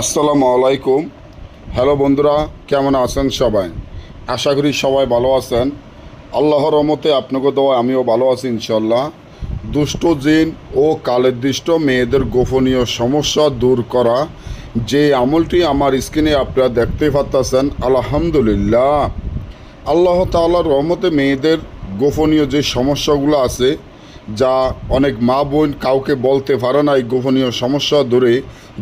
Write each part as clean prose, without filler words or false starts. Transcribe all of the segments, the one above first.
আসসালামু আলাইকুম। হ্যালো বন্ধুরা, কেমন আছেন সবাই? আশা করি সবাই ভালো আছেন। আল্লাহর রহমতে আপনাকে দেওয়া আমিও ভালো আছি ইনশাল্লাহ। দুষ্ট জিন ও কালেদৃষ্ট মেয়েদের গোপনীয় সমস্যা দূর করা যে আমলটি আমার স্ক্রিনে আপনারা দেখতে পাচ্ছেন, আলহামদুলিল্লাহ আল্লাহ তাআলার রহমতে মেয়েদের গোপনীয় যে সমস্যাগুলো আছে, যা অনেক মা বোন কাউকে বলতে পারে না, এই গোপনীয় সমস্যা ধরে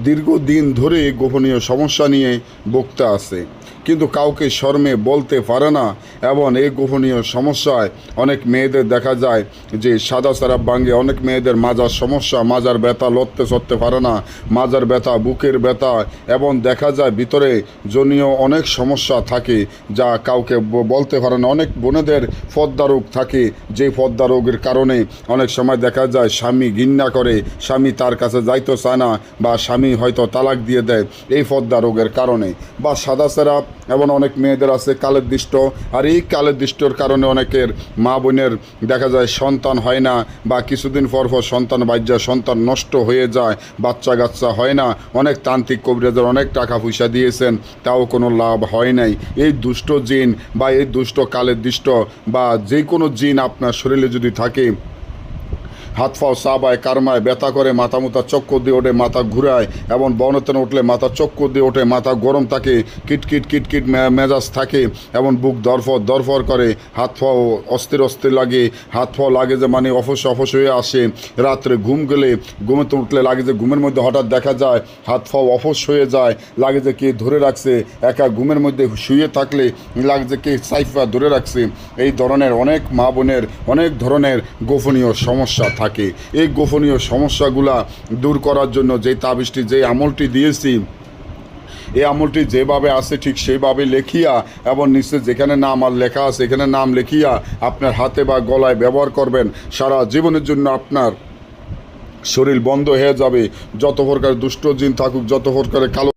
দীর্ঘদিন ধরে গোপনীয় সমস্যা নিয়ে বকতে আছে, কিন্তু কাউকে শর্মে বলতে পারে না। এবং এই গোপনীয় সমস্যায় অনেক মেয়েদের দেখা যায় যে সাদা সারাপ ভাঙে, অনেক মেয়েদের মাজার সমস্যা, মাজার ব্যথা, লড়তে চড়তে পারে না, মাজার ব্যথা, বুকের ব্যথা, এবং দেখা যায় ভিতরে জনীয় অনেক সমস্যা থাকে যা কাউকে বলতে পারে না। অনেক বোনেদের পদ্মা রোগ থাকে, যে পদ্মা রোগের কারণে অনেক সময় দেখা যায় স্বামী ঘৃণা করে, স্বামী তার কাছে যাইতে চায় না, বা স্বামী হয়তো তালাক দিয়ে দেয় এই পদ্মা রোগের কারণে। বা সাদা সেরাপ, এবং অনেক মেয়েদের আছে কালের দৃষ্ট, আর এই কালের দৃষ্টর কারণে অনেকের মা বোনের দেখা যায় সন্তান হয় না, বা কিছুদিন পর পর সন্তান বাজ্যা, সন্তান নষ্ট হয়ে যায়, বাচ্চা কাচ্চা হয় না। অনেক তান্ত্রিক কবিরাজের অনেক টাকা পয়সা দিয়েছেন, তাও কোনো লাভ হয় নাই। এই দুষ্ট জিন বা এই দুষ্ট কালের দৃষ্ট বা যে কোনো জিন আপনার শরীরে যদি থাকে, হাত পাও চাবায়, কারমায়, ব্যথা করে, মাথা মুথা চক্কর দিয়ে ওঠে, মাথা ঘুরায়, এবং বনতেন উঠলে মাথা চক্কর দিয়ে ওঠে, মাথা গরম থাকে, কিটকিট কিটকিট মেজাজ থাকে, এবং বুক দরফর করে, হাত পাও অস্থির অস্থির লাগে, হাত পাও লাগে যে মানে অফস হয়ে আসে, রাত্রে ঘুম গেলে ঘুমেতে উঠলে লাগে যে ঘুমের মধ্যে হঠাৎ দেখা যায় হাত পাও অফস হয়ে যায়, লাগে যে কে ধরে রাখছে, একা ঘুমের মধ্যে শুয়ে থাকলে লাগে যে কে সাইফা ধরে রাখছে। এই ধরনের অনেক মা বোনের অনেক ধরনের গোপনীয় সমস্যা থাকে। এই গোপনীয় সমস্যাগুলা দূর করার জন্য যে তাবিজটি, যে আমলটি দিয়েছি, এই আমলটি যেভাবে আছে ঠিক সেইভাবে লেখিয়া, এবং নিচে যেখানে নাম আর লেখা আছে এখানে নাম লেখিয়া আপনার হাতে বা গলায় ব্যবহার করবেন। সারা জীবনের জন্য আপনার শরীর বন্ধ হয়ে যাবে। যত প্রকার দুষ্ট জিন থাকুক, যত প্রকারের কালো